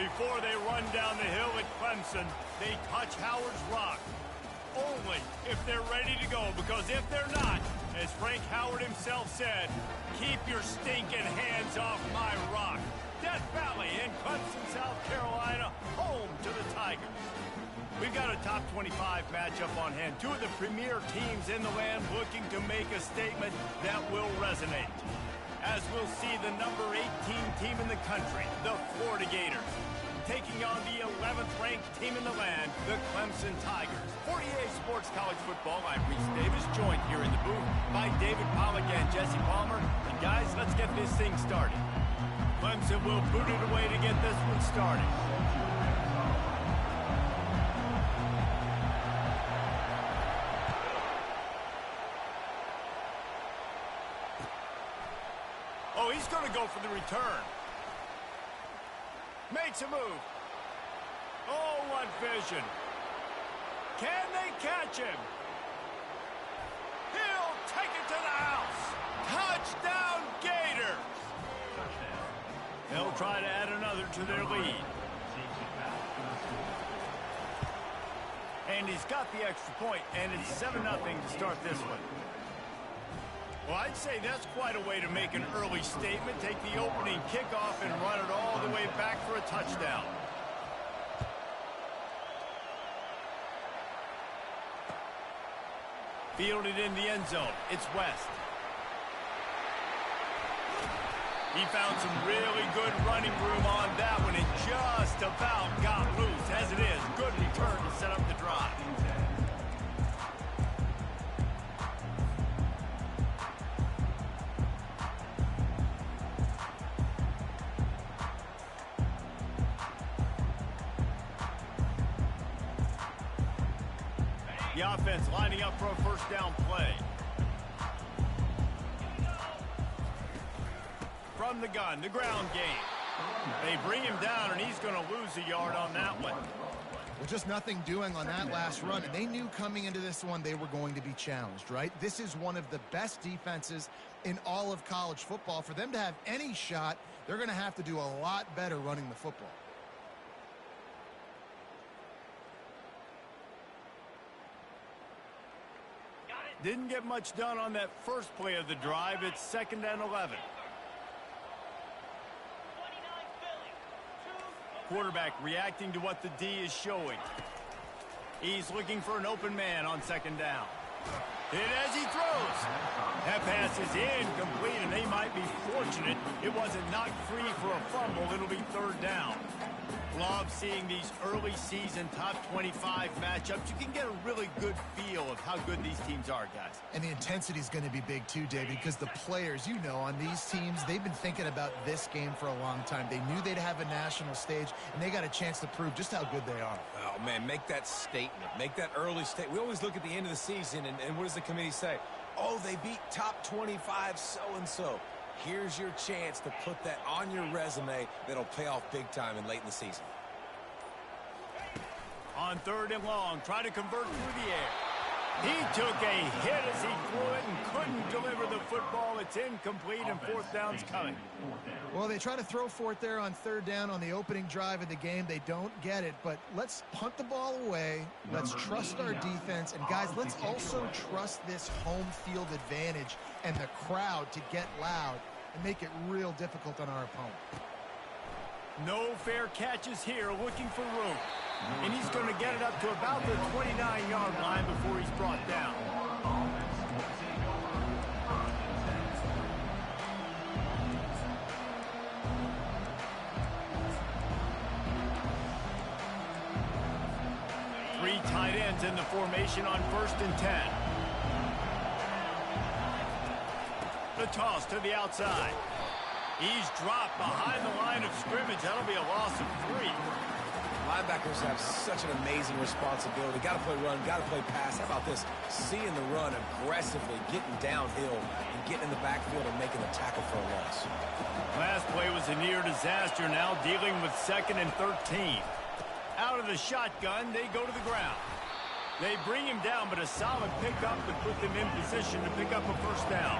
Before they run down the hill at Clemson, they touch Howard's rock. Only if they're ready to go, because if they're not, as Frank Howard himself said, keep your stinking hands off my rock. Death Valley in Clemson, South Carolina, home to the Tigers. We've got a top 25 matchup on hand. Two of the premier teams in the land looking to make a statement that will resonate. As we'll see the number 18 team in the country, the Florida Gators, taking on the 11th ranked team in the land, the Clemson Tigers. For EA Sports College Football, I'm Reese Davis, joined here in the booth by David Pollack and Jesse Palmer. And guys, let's get this thing started. Clemson will boot it away to get this one started. Oh, he's going to go for the return. Makes a move. Oh, what vision. Can they catch him? He'll take it to the house. Touchdown, Gators. They'll try to add another to their lead. And he's got the extra point, and it's 7-0 to start this one. Well, I'd say that's quite a way to make an early statement. Take the opening kickoff and run it all the way back for a touchdown. Fielded in the end zone. It's West. He found some really good running room on that one and just about got loose. As it is, good return to set up the drive. The offense lining up for a first down play. From the gun, the ground game. They bring him down, and he's going to lose a yard on that one. Well, just nothing doing on that last run, and they knew coming into this one they were going to be challenged, right? This is one of the best defenses in all of college football. For them to have any shot, they're going to have to do a lot better running the football. Didn't get much done on that first play of the drive. It's 2nd and 11. Quarterback reacting to what the D is showing. He's looking for an open man on 2nd down. Hit as he throws. That pass is incomplete, and they might be fortunate it wasn't knocked free for a fumble. It'll be 3rd down. Love seeing these early season top 25 matchups. You can get a really good feel of how good these teams are, guys. And the intensity is going to be big too, David, because the players, you know, on these teams, they've been thinking about this game for a long time. They knew they'd have a national stage, and they got a chance to prove just how good they are. Oh, man, make that statement. Make that early statement. We always look at the end of the season, and what does the committee say? Oh, they beat top 25 so-and-so. Here's your chance to put that on your resume that'll pay off big time and late in the season. On 3rd and long, try to convert through the air. He took a hit as he threw it and couldn't deliver the football. It's incomplete, and 4th down's coming. Well, they try to throw for it there on 3rd down on the opening drive of the game. They don't get it, but let's punt the ball away. Let's trust our defense. And, guys, let's also trust this home field advantage and the crowd to get loud and make it real difficult on our opponent. No fair catches here, looking for room. And he's going to get it up to about the 29-yard line before he's brought down. Three tight ends in the formation on 1st and 10. The toss to the outside. He's dropped behind the line of scrimmage. That'll be a loss of 3. Linebackers have such an amazing responsibility. Got to play run, got to play pass. How about this? Seeing the run aggressively, getting downhill, and getting in the backfield and making the tackle for a loss. Last play was a near disaster. Now dealing with 2nd and 13. Out of the shotgun, they go to the ground. They bring him down, but a solid pickup to put them in position to pick up a first down.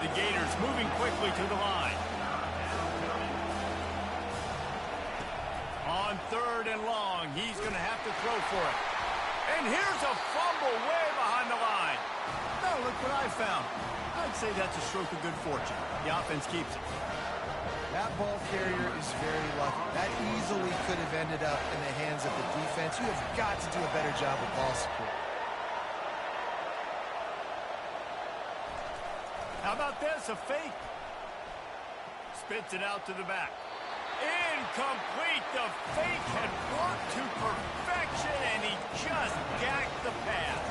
The Gators moving quickly to the line. On 3rd and long, he's going to have to throw for it. And here's a fumble way behind the line. Now look what I found. I'd say that's a stroke of good fortune. The offense keeps it. That ball carrier is very lucky. That easily could have ended up in the hands of the defense. You have got to do a better job with ball support. How about this? A fake. Spits it out to the back. Incomplete. The fake had worked to perfection, and he just gacked the pass.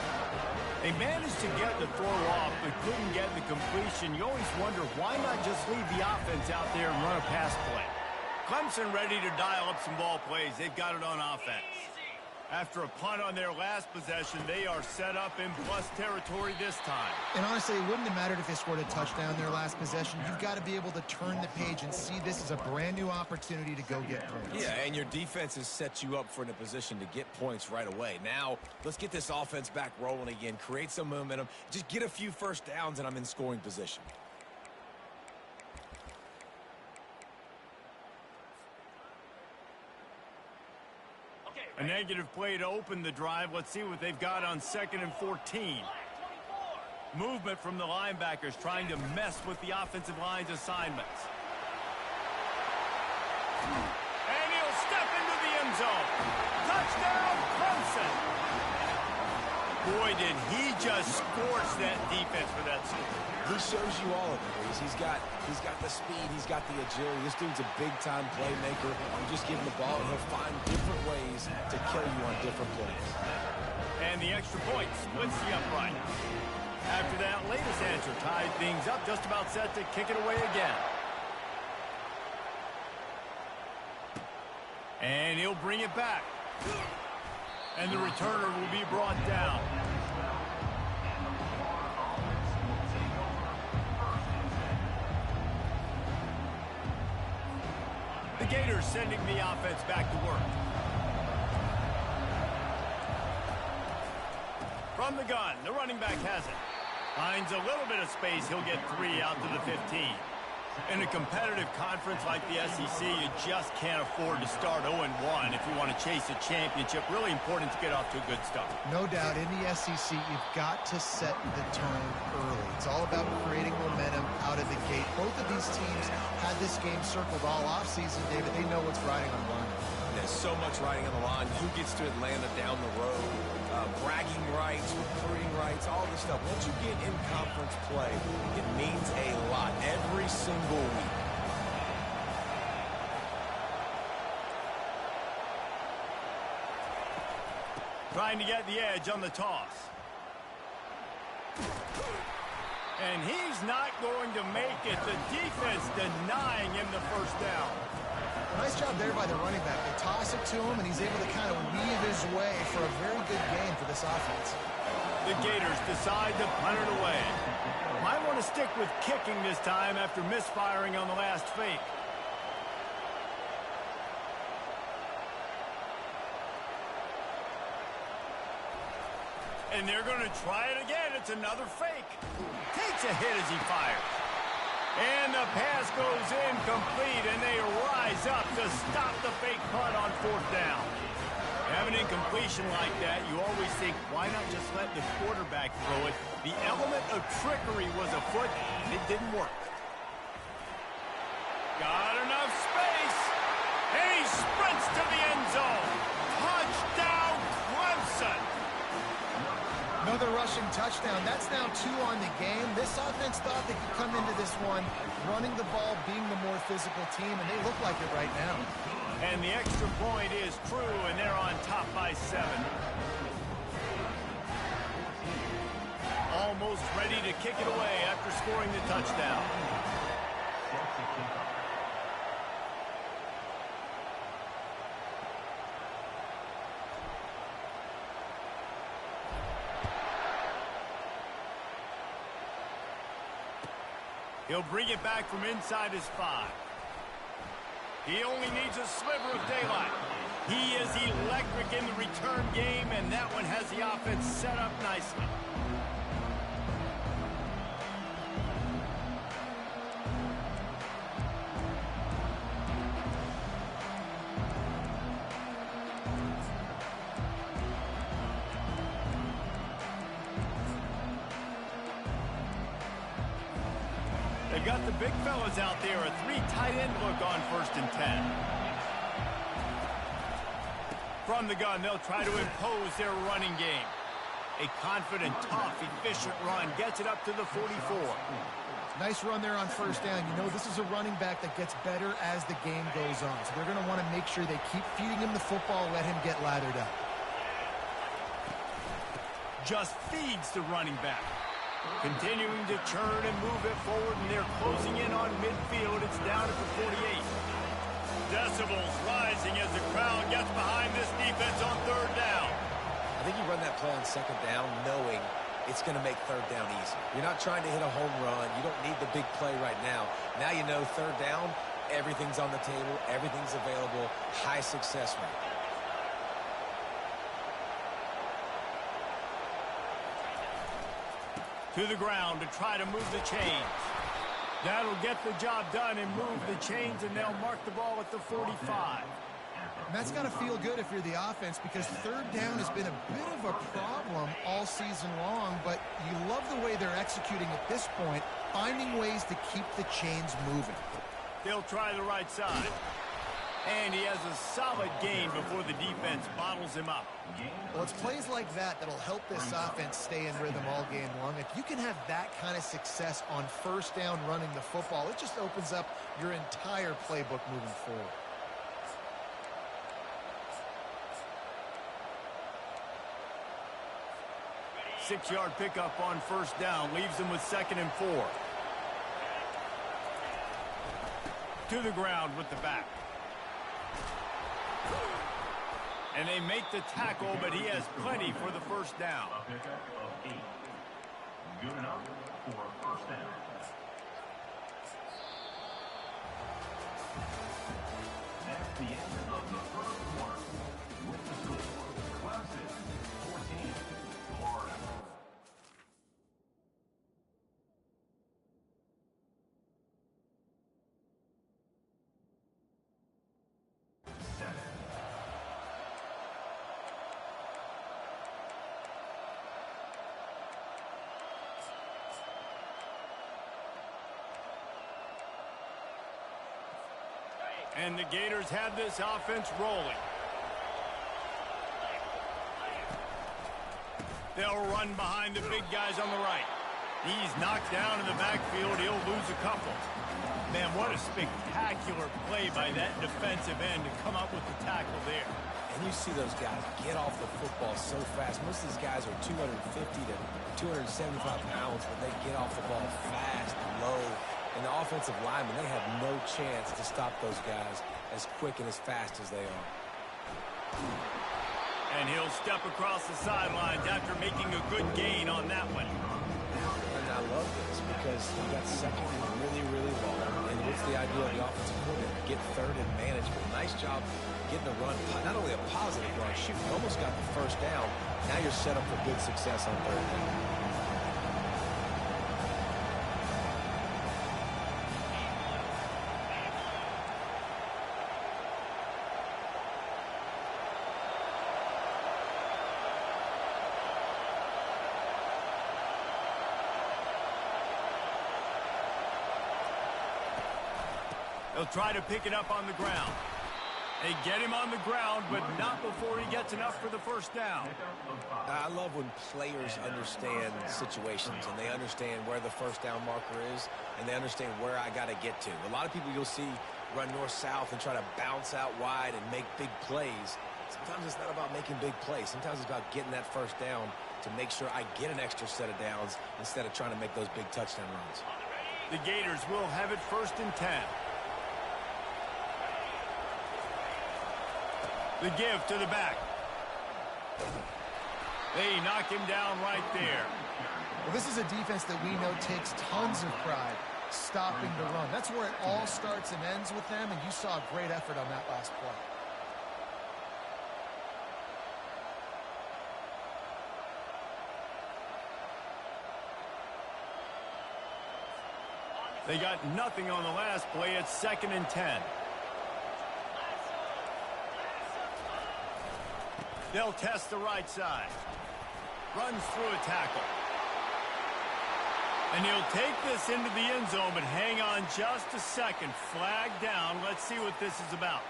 They managed to get the throw off, but couldn't get the completion. You always wonder, why not just leave the offense out there and run a pass play? Clemson ready to dial up some ball plays. They've got it on offense. After a punt on their last possession, they are set up in plus territory this time. And honestly, it wouldn't have mattered if they scored a touchdown their last possession. You've got to be able to turn the page and see this as a brand new opportunity to go get points. Yeah, and your defense has set you up for in a position to get points right away. Now, let's get this offense back rolling again, create some momentum, just get a few first downs, and I'm in scoring position. A negative play to open the drive. Let's see what they've got on 2nd and 14. Movement from the linebackers trying to mess with the offensive line's assignments. And he'll step into the end zone. Touchdown, Clemson. Boy, did he just scorch that defense for that score. He shows you all of it, Reese. He's got the speed, he's got the agility. This dude's a big-time playmaker. You just give him the ball, and he'll find different ways to kill you on different plays. And the extra point splits the upright. After that latest answer tied things up, just about set to kick it away again. And he'll bring it back. And the returner will be brought down. The Gators sending the offense back to work. From the gun, the running back has it. Finds a little bit of space. He'll get 3 out to the 15. In a competitive conference like the SEC, you just can't afford to start 0-1 if you want to chase a championship. Really important to get off to a good start. No doubt, in the SEC, you've got to set the tone early. It's all about creating momentum out of the gate. Both of these teams had this game circled all offseason, David. They know what's riding on the line. There's so much riding on the line. Who gets to Atlanta down the road? Bragging rights, recruiting rights, all this stuff. Once you get in conference play, it means a lot every single week. Trying to get the edge on the toss. And he's not going to make it. The defense denying him the first down. Nice job there by the running back. They toss it to him, and he's able to kind of weave his way for a very good gain for this offense. The Gators decide to punt it away. Might want to stick with kicking this time after misfiring on the last fake. And they're going to try it again. It's another fake. Takes a hit as he fires. And the pass goes incomplete, and they rise up to stop the fake punt on 4th down. You have an incompletion like that, you always think, why not just let the quarterback throw it? The element of trickery was afoot, and it didn't work. Got enough space, and he sprints to the end zone. Touchdown, Clemson! Another rushing touchdown. That's now 2 on the game. This offense thought they could come into this one running the ball, being the more physical team, and they look like it right now. And the extra point is true, and they're on top by 7. Almost ready to kick it away after scoring the touchdown. He'll bring it back from inside his 5. He only needs a sliver of daylight. He is electric in the return game, and that one has the offense set up nicely. They've got the big fellas out there, a 3 tight end look on 1st and 10. From the gun, they'll try to impose their running game. A confident, tough, efficient run gets it up to the 44. Nice run there on 1st down. You know, this is a running back that gets better as the game goes on. So they're going to want to make sure they keep feeding him the football, let him get lathered up. Just feeds the running back. Continuing to churn and move it forward, and they're closing in on midfield. It's down at the 48. Decibels rising as the crowd gets behind this defense on 3rd down. I think you run that play on 2nd down knowing it's going to make 3rd down easy. You're not trying to hit a home run. You don't need the big play right now. Now you know 3rd down, everything's on the table, everything's available, high success rate. To the ground to try to move the chains. That'll get the job done and move the chains, and they'll mark the ball at the 45. And that's got to feel good if you're the offense, because 3rd down has been a bit of a problem all season long, but you love the way they're executing at this point, finding ways to keep the chains moving. They'll try the right side. And he has a solid gain before the defense bottles him up. Well, it's plays like that that'll help this offense stay in rhythm all game long. If you can have that kind of success on 1st down running the football, it just opens up your entire playbook moving forward. Six-yard pickup on 1st down leaves them with 2nd and 4. To the ground with the back. And they make the tackle, but he has plenty for the 1st down. A pickup of 8. Good enough for a 1st down. That's the end of the 1st quarter. With the score, Clemson 14, Florida. And the Gators have this offense rolling. They'll run behind the big guys on the right. He's knocked down in the backfield. He'll lose a couple. Man, what a spectacular play by that defensive end to come up with the tackle there. And you see those guys get off the football so fast. Most of these guys are 250 to 275 pounds, but they get off the ball fast, low. And the offensive linemen, they have no chance to stop those guys as quick and as fast as they are. And he'll step across the sidelines after making a good gain on that one. And I love this because you got 2nd and really, really long. And what's the idea of the offensive coordinator? Get 3rd and manageable. Nice job getting the run. Not only a positive run, shoot, you almost got the 1st down. Now you're set up for good success on 3rd down. They'll try to pick it up on the ground. They get him on the ground, but not before he gets enough for the 1st down. I love when players understand situations and they understand where the 1st down marker is and they understand where I got to get to. A lot of people you'll see run north-south and try to bounce out wide and make big plays. Sometimes it's not about making big plays. Sometimes it's about getting that 1st down to make sure I get an extra set of downs instead of trying to make those big touchdown runs. The Gators will have it 1st and 10. The give to the back. They knock him down right there. Well, this is a defense that we know takes tons of pride stopping the run. That's where it all starts and ends with them, and you saw a great effort on that last play. They got nothing on the last play. It's 2nd and 10. They'll test the right side. Runs through a tackle. And he'll take this into the end zone, but just a second. Flag down. Let's see what this is about.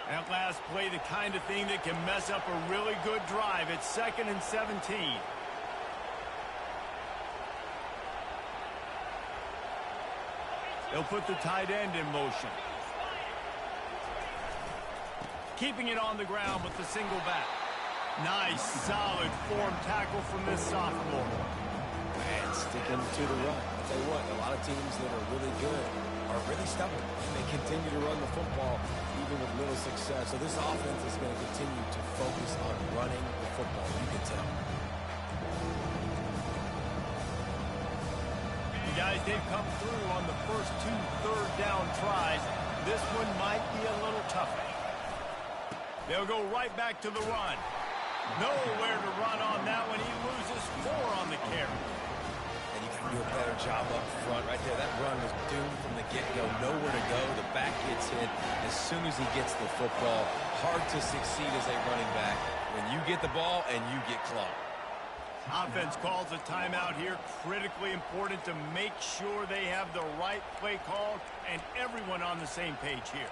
That last play, the kind of thing that can mess up a really good drive. It's 2nd and 17. They'll put the tight end in motion. Keeping it on the ground with the single back. Nice, solid form tackle from this sophomore. Man, sticking to the run. I'll tell you what, a lot of teams that are really good are really stubborn. And they continue to run the football even with little success. So this offense is going to continue to focus on running the football. You can tell. Guys, they've come through on the first 2 third-down tries. This one might be a little tougher. They'll go right back to the run. Nowhere to run on that one. He loses 4 on the carry. And you got to do a better job up front right there. That run was doomed from the get-go. Nowhere to go. The back gets hit as soon as he gets the football. Hard to succeed as a running back when you get the ball and you get clogged. Offense calls a timeout here. Critically important to make sure they have the right play call and everyone on the same page here.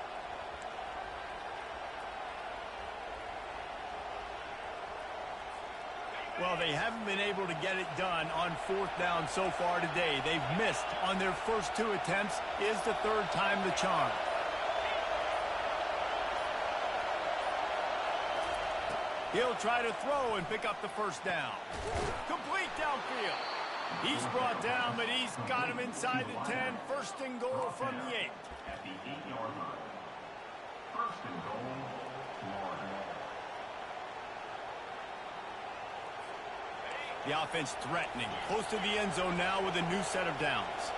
Well, they haven't been able to get it done on 4th down so far today. They've missed on their first 2 attempts. Is the 3rd time the charm? He'll try to throw and pick up the first down. Complete downfield. He's brought down, but he's got him inside the 10. 1st and goal from the 8. At the 8-yard line. 1st and goal, Florida. The offense threatening. Close to the end zone now with a new set of downs.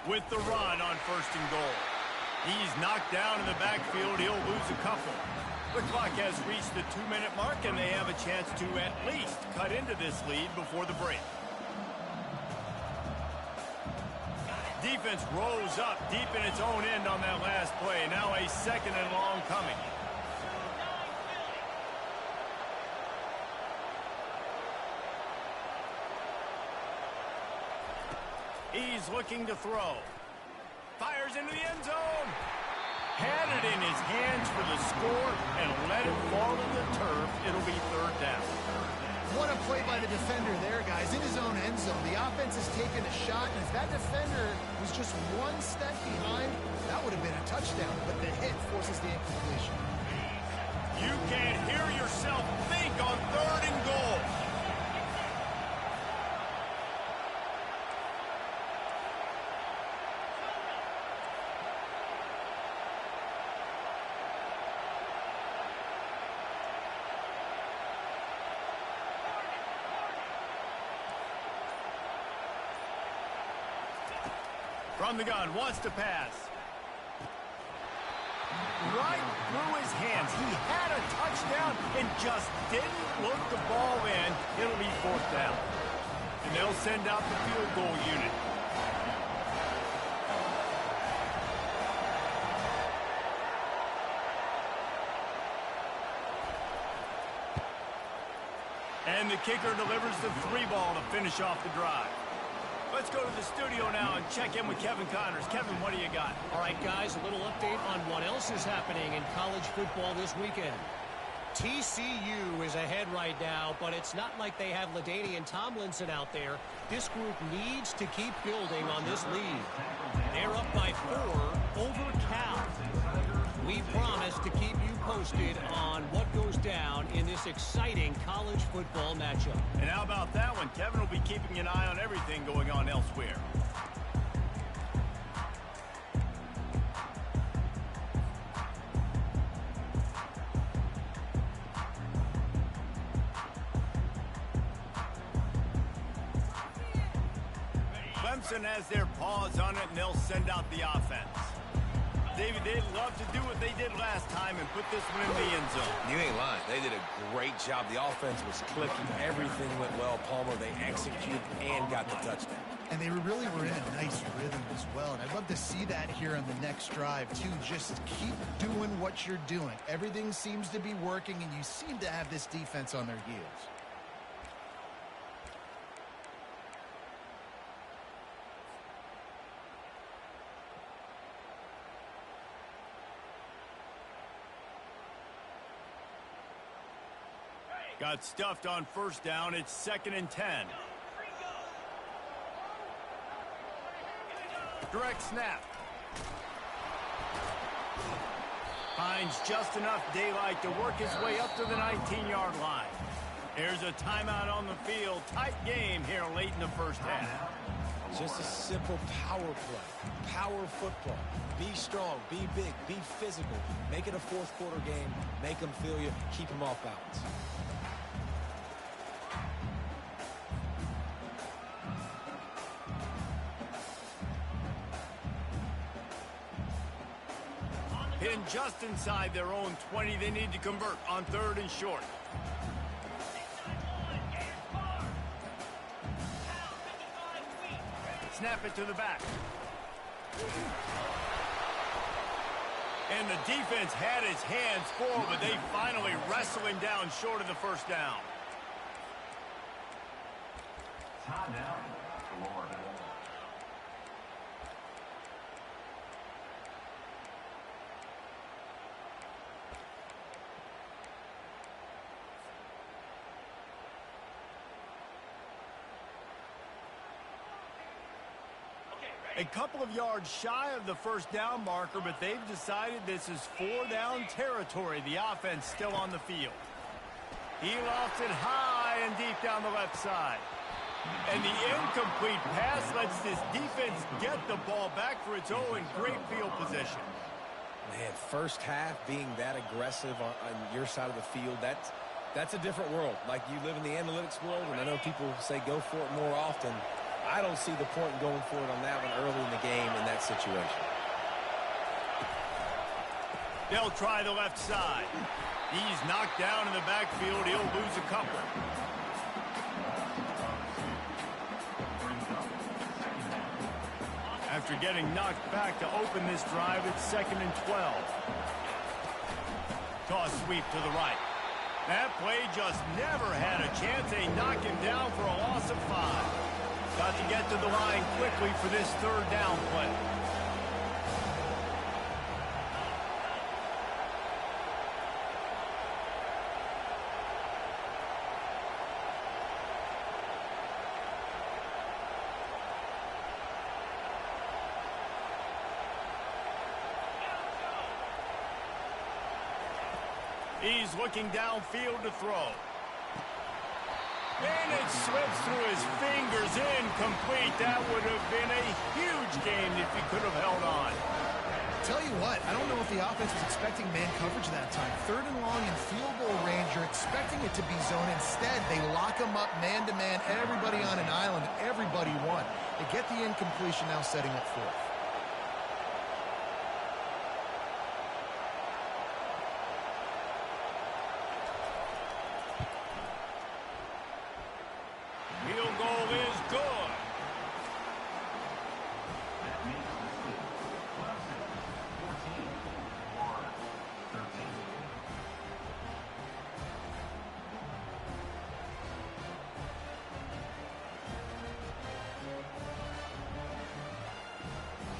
With the run on 1st and goal. He's knocked down in the backfield. He'll lose a couple. The clock has reached the 2-minute mark, and they have a chance to at least cut into this lead before the break. Defense rose up deep in its own end on that last play. Now a 2nd and long coming. He's looking to throw. Fires into the end zone. Had it in his hands for the score and let it fall to the turf. It'll be 3rd down. What a play by the defender there, guys. In his own end zone, the offense has taken a shot, and if that defender was just 1 step behind, that would have been a touchdown, but the hit forces the incompletion. You can't hear yourself think on 3rd and goal. From the gun, wants to pass. Right through his hands. He had a touchdown and just didn't look the ball in. It'll be 4th down. And they'll send out the field goal unit. And the kicker delivers the 3 ball to finish off the drive. Let's go to the studio now and check in with Kevin Connors. Kevin, what do you got? All right, guys, a little update on what else is happening in college football this weekend. TCU is ahead right now, but it's not like they have LaDainian Tomlinson out there. This group needs to keep building on this lead. They're up by 4 over Cal. We promise to keep you posted on what goes down in this exciting college football matchup. And how about that one? Kevin will be keeping an eye on everything going on elsewhere. Clemson has their paws on it, and they'll send out the offense. David, they'd love to do what they did last time and put this one in the end zone. You ain't lying. They did a great job. The offense was clicking. Everything went well. Palmer, they executed and got the touchdown. And they really were in a nice rhythm as well. And I'd love to see that here on the next drive, too. Just keep doing what you're doing. Everything seems to be working, and you seem to have this defense on their heels. Got stuffed on first down. It's 2nd and 10. Direct snap. Finds just enough daylight to work his way up to the 19-yard line. There's a timeout on the field. Tight game here late in the first half. Just a simple power play. Power football. Be strong. Be big. Be physical. Make it a fourth-quarter game. Make them feel you. Keep them off balance. Pinned just inside their own 20. They need to convert on 3rd and short. Snap it to the back. And the defense had his hands full, but they finally wrestle him down short of the first down. Timeout, Florida. A couple of yards shy of the first down marker, but they've decided this is 4-down territory. The offense still on the field. He lofts it high and deep down the left side. And the incomplete pass lets this defense get the ball back for its own great field position. Man, first half being that aggressive on your side of the field, that's a different world. Like, you live in the analytics world, and I know people say go for it more often. I don't see the point in going for it on that one early in the game in that situation. They'll try the left side. He's knocked down in the backfield. He'll lose a couple. After getting knocked back to open this drive, it's 2nd and 12. Toss sweep to the right. That play just never had a chance. They knock him down for a loss of 5. Got to get to the line quickly for this 3rd down play. He's looking downfield to throw. And it slips through his fingers, incomplete. That would have been a huge game if he could have held on. Tell you what, I don't know if the offense was expecting man coverage that time. 3rd and long in field goal range, you're expecting it to be zone. Instead, they lock him up man-to-man, everybody on an island, everybody won. They get the incompletion, now setting up 4th.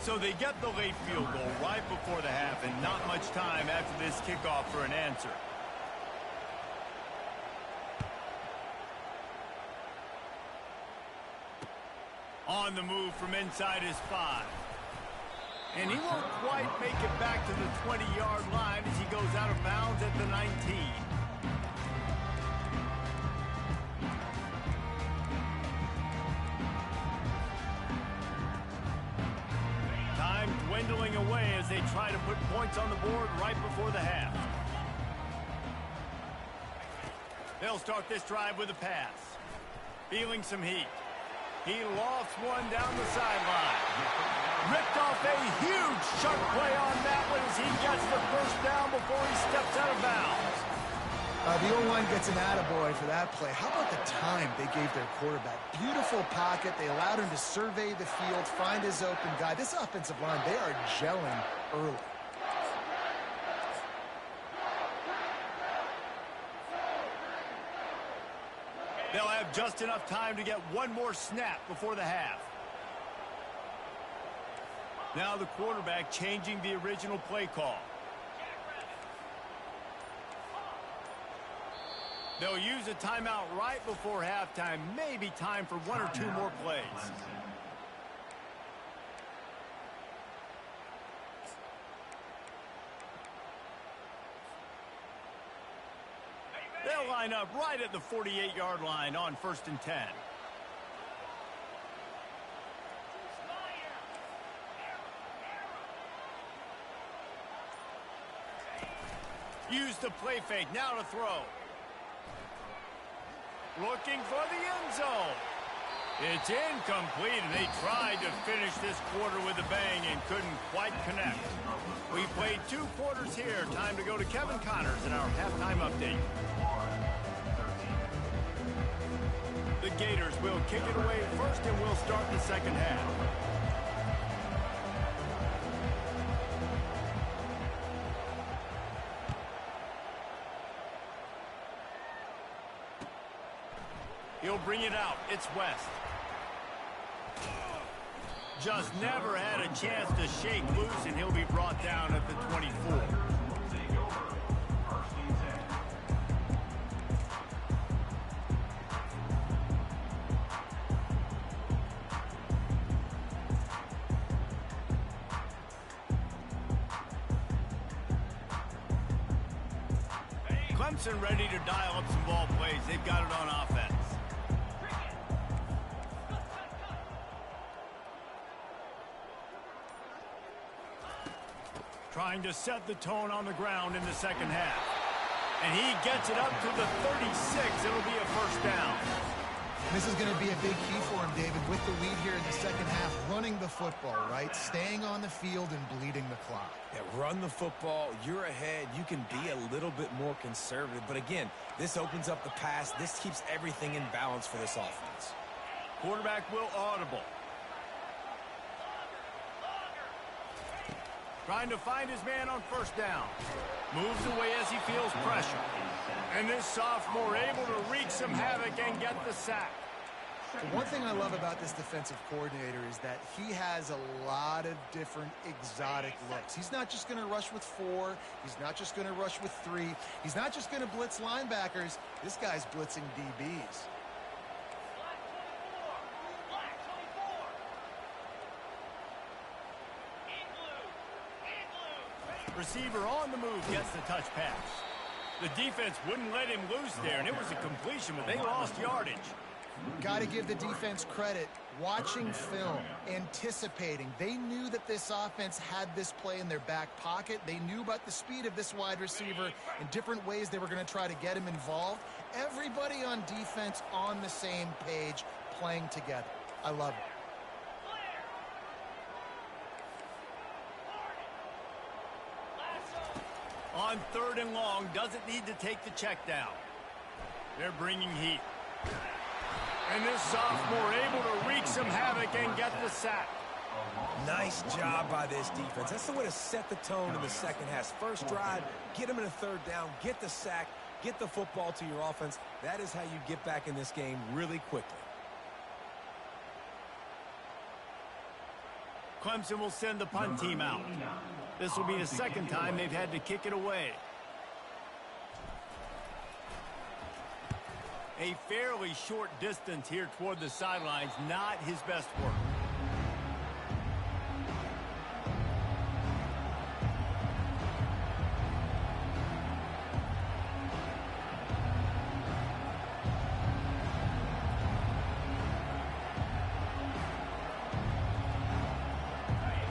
So they get the late field goal right before the half, and not much time after this kickoff for an answer. On the move from inside his 5. And he won't quite make it back to the 20-yard line as he goes out of bounds at the 19. Dwindling away as they try to put points on the board right before the half. They'll start this drive with a pass. Feeling some heat. He lofts one down the sideline. Ripped off a huge sharp play on that one as he gets the first down before he steps out of bounds. The O-line gets an attaboy for that play. How about the time they gave their quarterback? Beautiful pocket. They allowed him to survey the field, find his open guy. This offensive line, they are gelling early. They'll have just enough time to get one more snap before the half. Now the quarterback changing the original play call. They'll use a timeout right before halftime. Maybe time for one or two more plays. They'll line up right at the 48-yard line on 1st and 10. Use the play fake. Now to throw. Looking for the end zone. It's incomplete, and they tried to finish this quarter with a bang and couldn't quite connect. We played 2 quarters here. Time to go to Kevin Connors in our halftime update. The Gators will kick it away first, and we'll start the second half. He'll bring it out. It's West. Just never had a chance to shake loose, and he'll be brought down at the 24. Clemson ready to dial up some ball plays. They've got it on offense. Trying to set the tone on the ground in the second half. And he gets it up to the 36. It'll be a first down. This is going to be a big key for him, David, with the lead here in the second half, running the football, right? Staying on the field and bleeding the clock. Yeah, run the football. You're ahead. You can be a little bit more conservative. But again, this opens up the pass. This keeps everything in balance for this offense. Quarterback will audible. Trying to find his man on first down. Moves away as he feels pressure. And this sophomore able to wreak some havoc and get the sack. The one thing I love about this defensive coordinator is that he has a lot of different exotic looks. He's not just going to rush with 4. He's not just going to rush with 3. He's not just going to blitz linebackers. This guy's blitzing DBs. Receiver on the move gets the touch pass. The defense wouldn't let him loose there, and it was a completion, but they lost yardage. Got to give the defense credit. Watching film, anticipating. They knew that this offense had this play in their back pocket. They knew about the speed of this wide receiver and different ways they were going to try to get him involved. Everybody on defense on the same page, playing together. I love it. On 3rd and long, doesn't need to take the check down. They're bringing heat. And this sophomore able to wreak some havoc and get the sack. Nice job by this defense. That's the way to set the tone in the second half. First drive, get them in a 3rd down, get the sack, get the football to your offense. That is how you get back in this game really quickly. Clemson will send the punt team out. This will be the second time they've had to kick it away. A fairly short distance here toward the sidelines, not his best work.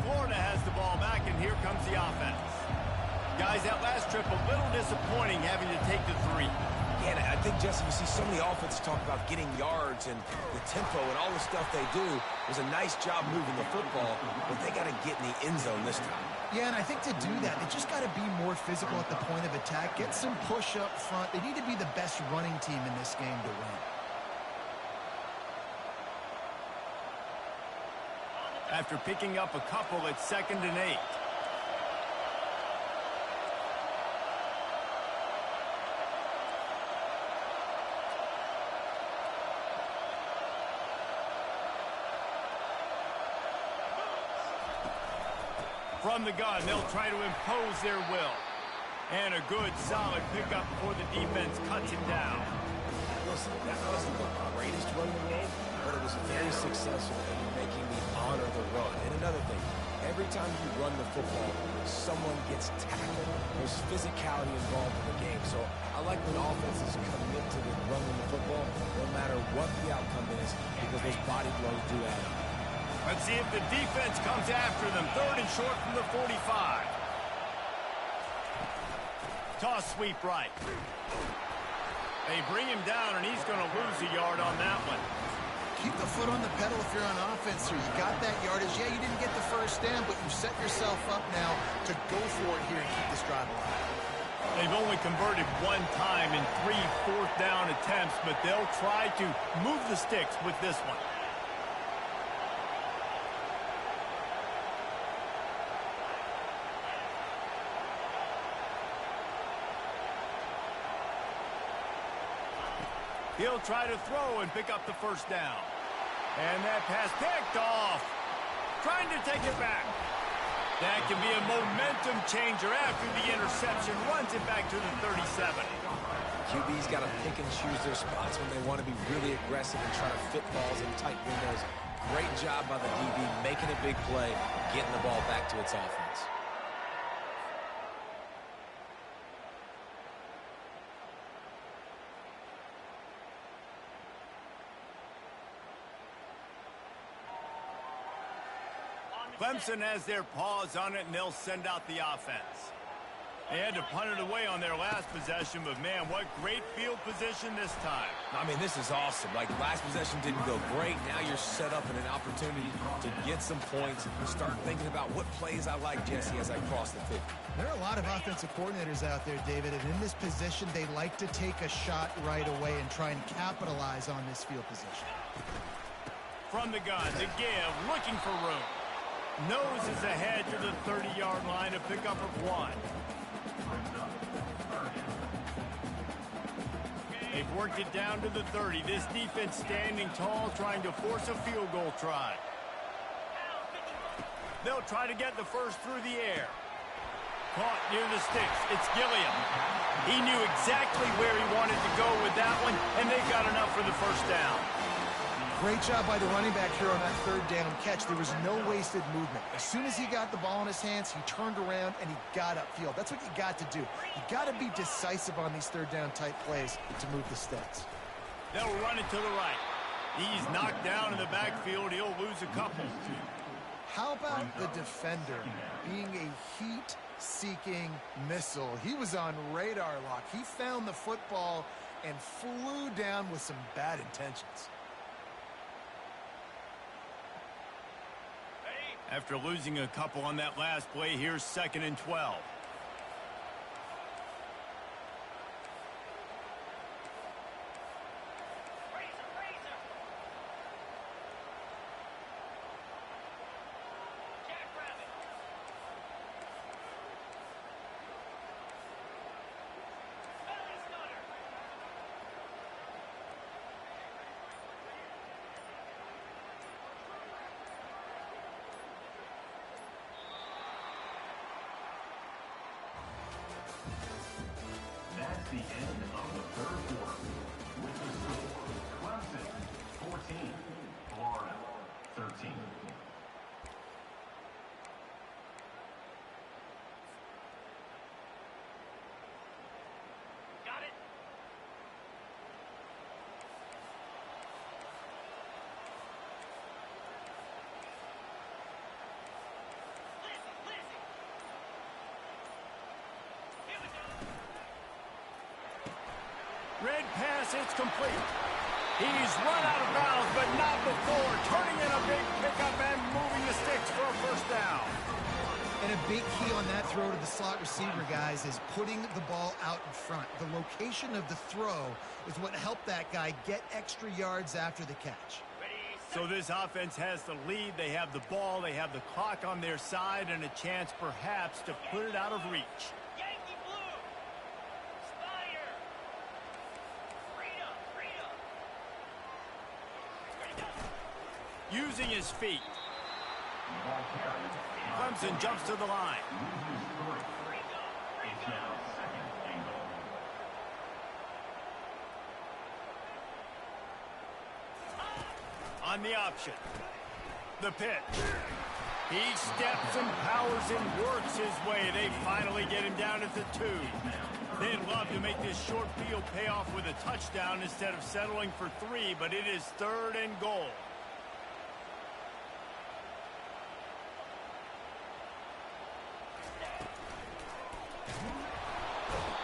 Florida has the ball back, and here comes the offense. Guys, that last trip a little disappointing having to take the 3. Yeah, and I think, Jesse, you see so many offenses talk about getting yards and the tempo and all the stuff they do. It was a nice job moving the football, but they got to get in the end zone this time. Yeah, and I think to do that, they just got to be more physical at the point of attack, get some push up front. They need to be the best running team in this game to win. After picking up a couple, it's 2nd and 8. From the gun, they'll try to impose their will. And a good, solid pickup before the defense cuts him down. Listen, that wasn't the greatest run in the world, but it was very successful in making me honor the run. And another thing, every time you run the football, someone gets tackled. There's physicality involved in the game. So I like when offenses commit to the running the football, no matter what the outcome is, because those body blows do add up. Let's see if the defense comes after them. 3rd and short from the 45. Toss sweep right. They bring him down, and he's going to lose a yard on that one. Keep the foot on the pedal if you're on offense here. You got that yardage. Yeah, you didn't get the first down, but you set yourself up now to go for it here and keep this drive alive. They've only converted one time in 3 fourth-down attempts, but they'll try to move the sticks with this one. He'll try to throw and pick up the first down. And that pass picked off. Trying to take it back. That can be a momentum changer after the interception. Runs it back to the 37. QB's got to pick and choose their spots when they want to be really aggressive and try to fit balls in tight windows. Great job by the DB making a big play, getting the ball back to its offense. Clemson has their paws on it, and they'll send out the offense. They had to punt it away on their last possession, but, man, what great field position this time. I mean, this is awesome. Like, last possession didn't go great. Now you're set up in an opportunity to get some points and start thinking about what plays I like, Jesse, as I cross the 50. There are a lot of offensive coordinators out there, David, and in this position, they like to take a shot right away and try and capitalize on this field position. From the gun, the give, looking for room. Noses ahead to the 30-yard line, a pickup of 1. They've worked it down to the 30. This defense standing tall, trying to force a field goal try. They'll try to get the first through the air. Caught near the sticks. It's Gilliam. He knew exactly where he wanted to go with that one, and they got enough for the first down. Great job by the running back here on that 3rd down catch. There was no wasted movement. As soon as he got the ball in his hands, he turned around and he got upfield. That's what you got to do. You got to be decisive on these 3rd down type plays to move the sticks. They'll run it to the right. He's knocked down in the backfield. He'll lose a couple. How about the defender being a heat-seeking missile? He was on radar lock. He found the football and flew down with some bad intentions. After losing a couple on that last play, here's 2nd and 12. That's the end of the 3rd quarter. With the score, Clemson 14, Florida 13. Got it. Red pass, it's complete. He's run out of bounds, but not before turning in a big pickup and moving the sticks for a first down. And a big key on that throw to the slot receiver, guys, is putting the ball out in front. The location of the throw is what helped that guy get extra yards after the catch. So this offense has the lead. They have the ball. They have the clock on their side and a chance perhaps to put it out of reach. Yankee Blue. Spire. Freedom. Using his feet. Clemson jumps to the line. It's now 2nd and goal. On the option. The pitch. He steps and powers and works his way. They finally get him down at the 2. They'd love to make this short field pay off with a touchdown instead of settling for 3, but it is 3rd and goal.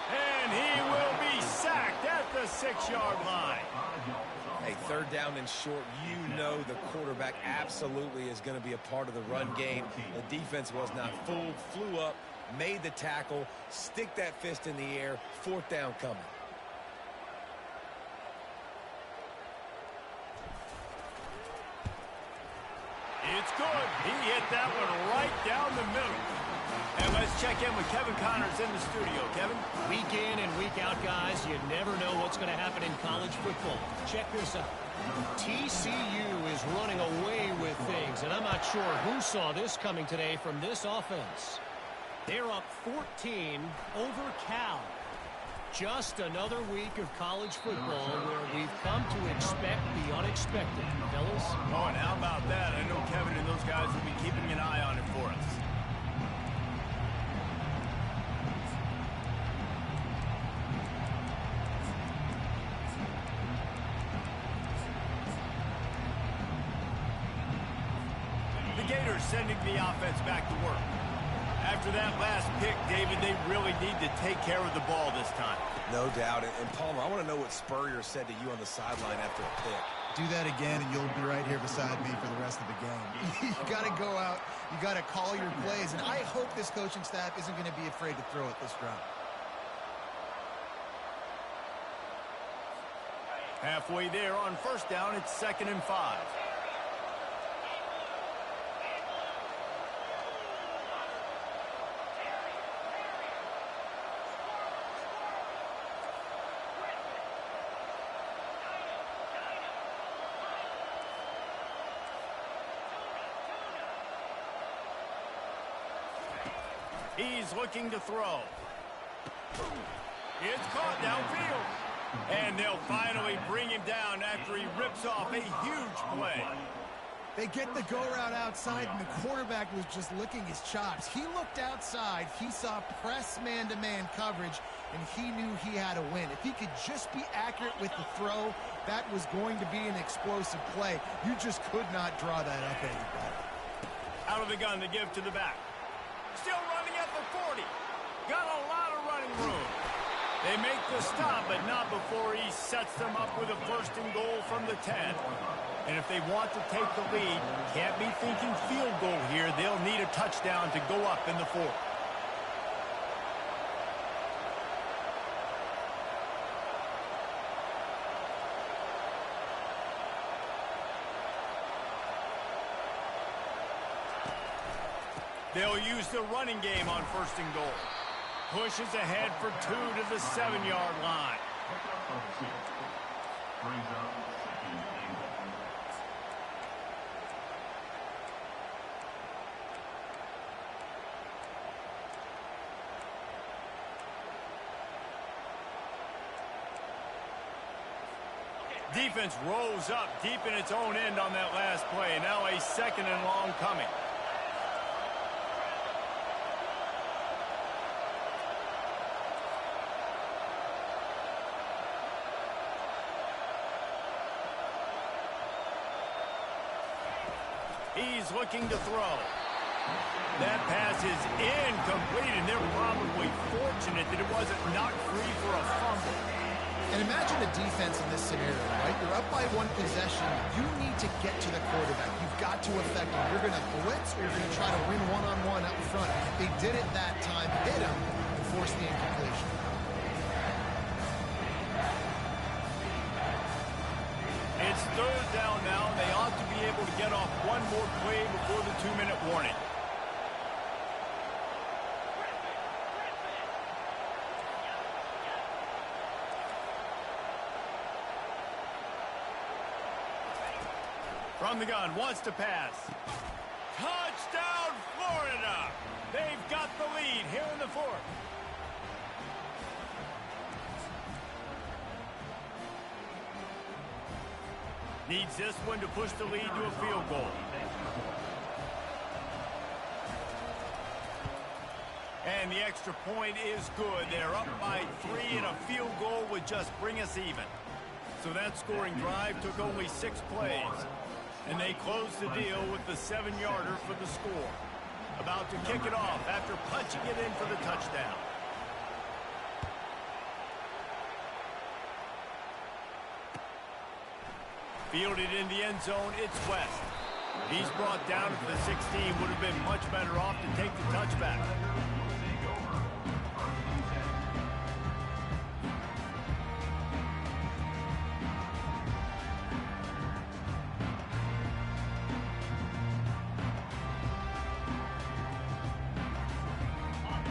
And he will be sacked at the 6-yard line. Hey, 3rd down and short, you know the quarterback absolutely is going to be a part of the run game. The defense was not fooled, flew up, made the tackle, stick that fist in the air, 4th down coming. It's good. He hit that one right down the middle. And let's check in with Kevin Connors in the studio. Kevin? Week in and week out, guys, you never know what's going to happen in college football. Check this out. TCU is running away with things, and I'm not sure who saw this coming today from this offense. They're up 14 over Cal. Just another week of college football where we've come to expect the unexpected, fellas. Oh, and how about that? I know Kevin and those guys will be keeping an eye on it for us. The Gators sending the offense back to work. After that last pick, David, they really need to take care of the ball this time. No doubt. And Palmer, I want to know what Spurrier said to you on the sideline after a pick. Do that again, and you'll be right here beside me for the rest of the game. You got to go out. You got to call your plays. And I hope this coaching staff isn't going to be afraid to throw it this round. Halfway there on 1st down, it's 2nd and 5. He's looking to throw. It's caught downfield. And they'll finally bring him down after he rips off a huge play. They get the go route outside, and the quarterback was just licking his chops. He looked outside. He saw press man-to-man coverage, and he knew he had to win. If he could just be accurate with the throw, that was going to be an explosive play. You just could not draw that up any better. Out of the gun to give to the back. Still running at the 40. Got a lot of running room. They make the stop, but not before he sets them up with a 1st and goal from the 10. And if they want to take the lead, can't be thinking field goal here. They'll need a touchdown to go up in the 4th. They'll use the running game on 1st and goal. Pushes ahead for 2 to the 7-yard line. Brings up 2nd and goal. Defense rose up deep in its own end on that last play. Now a 2nd and long coming. He's looking to throw. That pass is incomplete, and they're probably fortunate that it wasn't knocked free for a fumble. And imagine the defense in this scenario, right? You're up by one possession. You need to get to the quarterback. You've got to affect him. You're going to blitz or you're going to try to win one-on-one up front. They did it that time, hit him, and forced the incompletion. It's third down now. They ought to be able to get off one more play before the 2-minute warning. From the gun, wants to pass. Touchdown, Florida! They've got the lead here in the fourth. Needs this one to push the lead to a field goal. And the extra point is good. They're up by 3, and a field goal would just bring us even. So that scoring drive took only 6 plays. And they closed the deal with the 7-yarder for the score. About to kick it off after punching it in for the touchdown. Fielded in the end zone, it's West. He's brought down to the 16. Would have been much better off to take the touchback.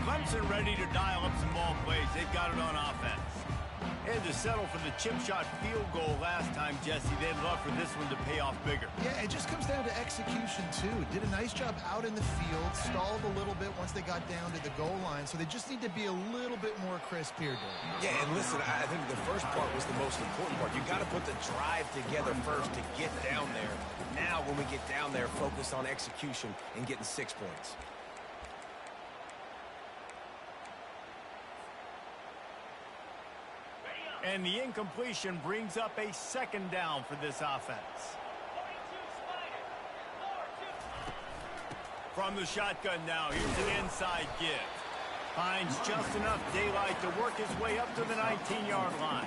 Clemson ready to dial up some ball plays. They've got it on offense. Had to settle for the chip shot field goal last time, Jesse. They'd love for this one to pay off bigger. Yeah, it just comes down to execution, too. Did a nice job out in the field, stalled a little bit once they got down to the goal line, so they just need to be a little bit more crisp here, Dave. Yeah, and listen, I think the first part was the most important part. You got to put the drive together first to get down there. Now, when we get down there, focus on execution and getting 6 points. And the incompletion brings up a 2nd down for this offense. From the shotgun now, here's an inside give. Finds just enough daylight to work his way up to the 19-yard line.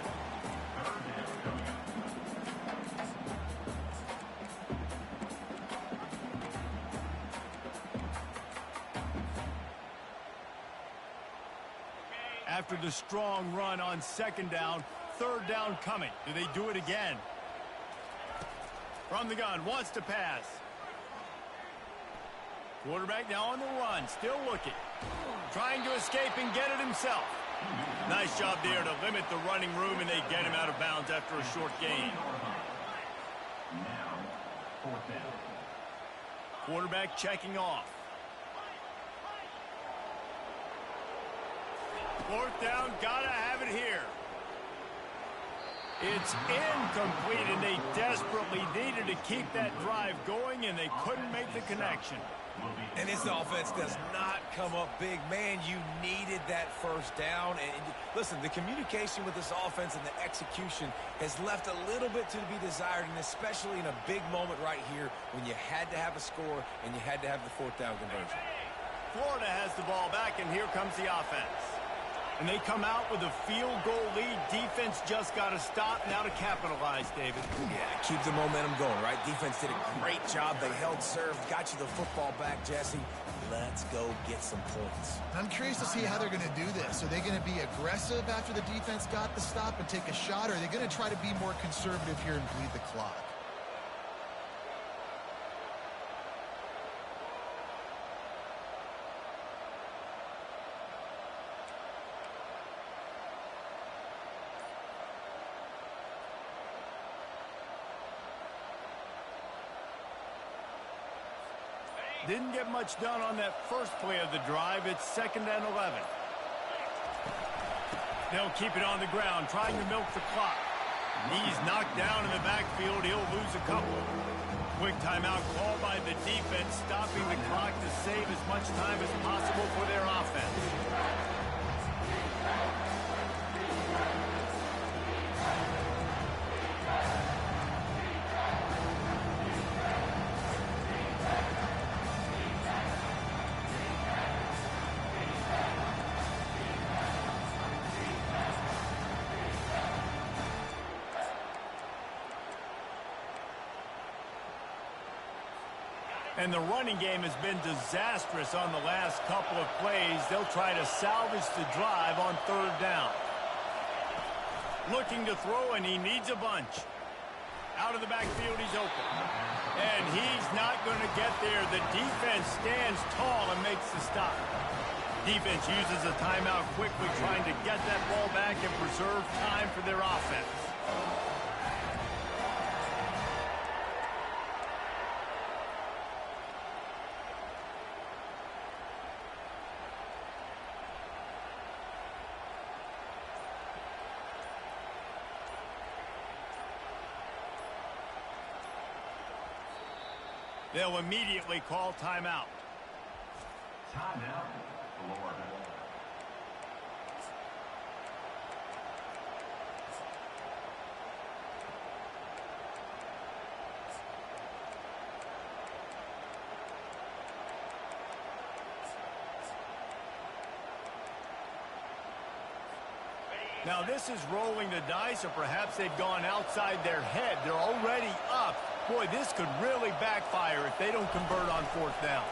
After the strong run on 2nd down, 3rd down coming. Do they do it again? From the gun, wants to pass. Quarterback now on the run, still looking. Trying to escape and get it himself. Nice job there to limit the running room, and they get him out of bounds after a short gain. Now, 4th down. Quarterback checking off. 4th down, gotta have it here. It's incomplete, and they desperately needed to keep that drive going, and they couldn't make the connection. And this offense does not come up big. Man, you needed that 1st down. And listen, the communication with this offense and the execution has left a little bit to be desired, and especially in a big moment right here when you had to have a score and you had to have the 4th down conversion. Florida has the ball back, and here comes the offense. And they come out with a field goal lead. Defense just got to stop now to capitalize, David. Yeah, keep the momentum going, right? Defense did a great job. They held serve, got you the football back, Jesse. Let's go get some points. I'm curious to see how they're going to do this. Are they going to be aggressive after the defense got the stop and take a shot, or are they going to try to be more conservative here and bleed the clock? Didn't get much done on that first play of the drive. It's 2nd and 11. They'll keep it on the ground, trying to milk the clock. He's knocked down in the backfield. He'll lose a couple. Quick timeout called by the defense, stopping the clock to save as much time as possible for their offense. And the running game has been disastrous on the last couple of plays. They'll try to salvage the drive on third down. Looking to throw, and he needs a bunch. Out of the backfield, he's open. And he's not going to get there. The defense stands tall and makes the stop. Defense uses a timeout quickly, trying to get that ball back and preserve time for their offense. They'll immediately call timeout. Timeout, Florida. Now this is rolling the dice, or perhaps they've gone outside their head. They're already up. Boy, this could really backfire if they don't convert on fourth down.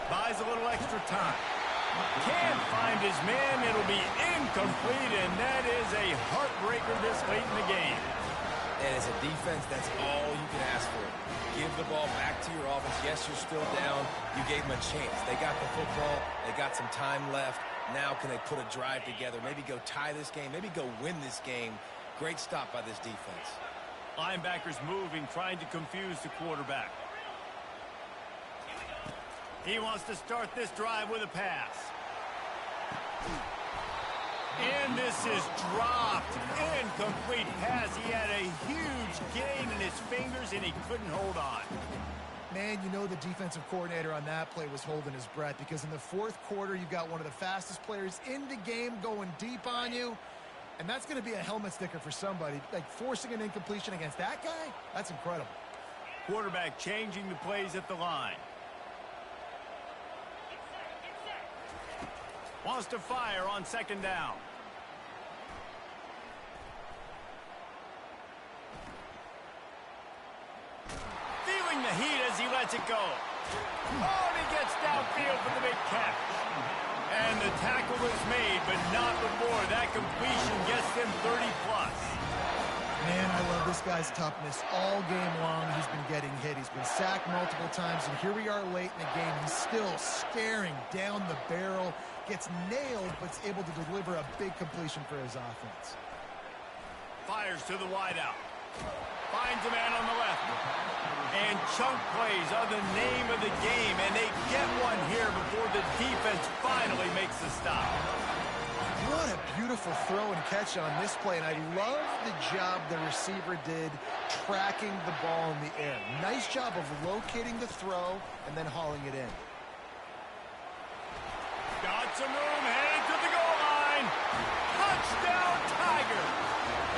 Buys a little extra time. Can't find his man. It'll be incomplete, and that is a heartbreaker this late in the game. And as a defense, that's all you can ask for. Give the ball back to your offense. Yes, you're still down. You gave them a chance. They got the football. They got some time left. Now can they put a drive together? Maybe go tie this game. Maybe go win this game. Great stop by this defense. Linebackers moving, trying to confuse the quarterback. He wants to start this drive with a pass. And this is dropped. Incomplete pass. He had a huge gain in his fingers, and he couldn't hold on. Man, you know the defensive coordinator on that play was holding his breath, because in the fourth quarter, you've got one of the fastest players in the game going deep on you. And that's going to be a helmet sticker for somebody. Like, forcing an incompletion against that guy, that's incredible. Quarterback changing the plays at the line. Wants to fire on second down. Feeling the heat as he lets it go. Oh, and he gets downfield for the big catch. And the tackle is made, but not before that completion gets them 30+. Man, I love this guy's toughness. All game long, he's been getting hit. He's been sacked multiple times, and here we are late in the game. He's still staring down the barrel, gets nailed, but is able to deliver a big completion for his offense. Fires to the wideout. Finds a man on the left. And chunk plays are the name of the game, and they get one here before the defense finally makes the stop. What a beautiful throw and catch on this play, and I love the job the receiver did tracking the ball in the air. Nice job of locating the throw and then hauling it in. Got some room, heading to the goal line. Touchdown, Tigers!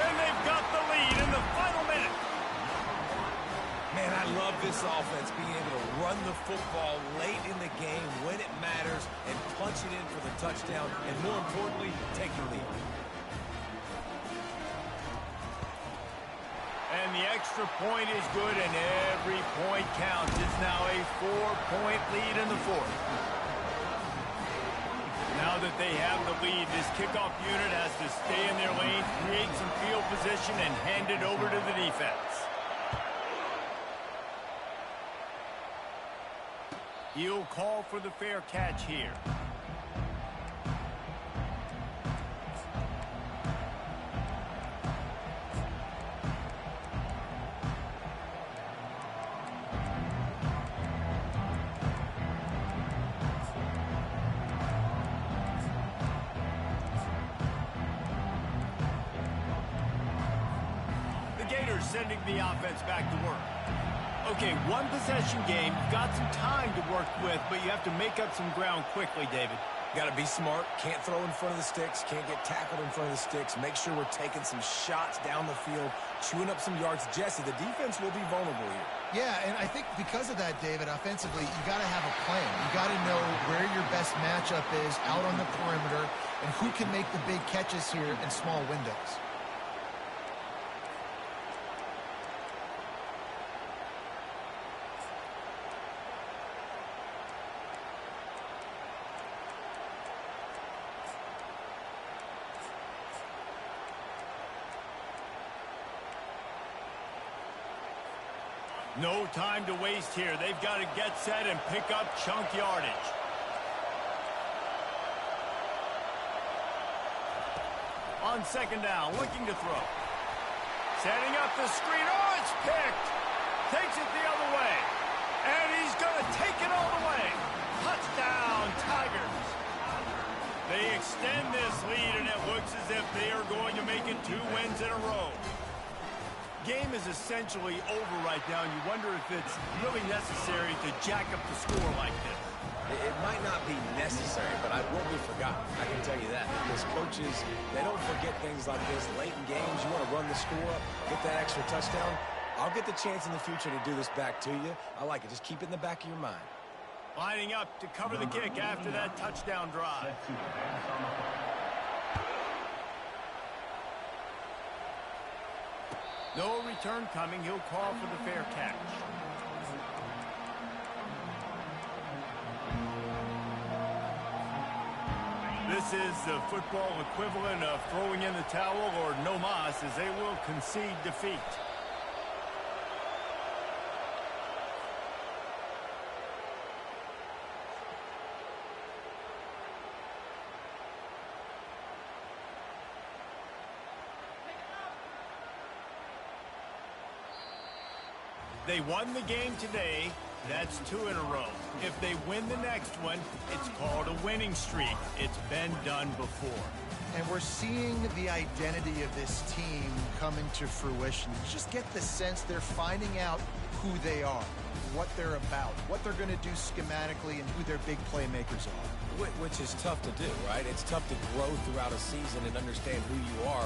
And they've got the lead in the final minute. Man, I love this offense being able to run the football late in the game when it matters and punch it in for the touchdown, and more importantly, take the lead. And the extra point is good, and every point counts. It's now a 4-point lead in the fourth. Now that they have the lead, this kickoff unit has to stay in their lane, create some field position, and hand it over to the defense. He'll call for the fair catch here. The Gators sending the offense back to work. Okay, one possession game. You've got some time to work with, but you have to make up some ground quickly, David. Got to be smart. Can't throw in front of the sticks. Can't get tackled in front of the sticks. Make sure we're taking some shots down the field, chewing up some yards. Jesse, the defense will be vulnerable here. Yeah, and I think because of that, David, offensively, you got to have a plan. You got to know where your best matchup is out on the perimeter and who can make the big catches here in small windows. No time to waste here. They've got to get set and pick up chunk yardage. On second down, looking to throw. Setting up the screen. Oh, it's picked. Takes it the other way. And he's going to take it all the way. Touchdown, Tigers. They extend this lead, and it looks as if they are going to make it 2 wins in a row. Game is essentially over right now, and you wonder if it's really necessary to jack up the score like this. It might not be necessary, but I won't be forgotten. I can tell you that. Because coaches, they don't forget things like this. Late in games, you want to run the score up, get that extra touchdown. I'll get the chance in the future to do this back to you. I like it. Just keep it in the back of your mind. Lining up to cover the kick after that touchdown drive. No return coming. He'll call for the fair catch. This is the football equivalent of throwing in the towel or no mas, as they will concede defeat. They won the game today. That's 2 in a row. If they win the next one, it's called a winning streak. It's been done before. And we're seeing the identity of this team come into fruition. You just get the sense they're finding out who they are, what they're about, what they're going to do schematically, and who their big playmakers are. Which is tough to do, right? It's tough to grow throughout a season and understand who you are.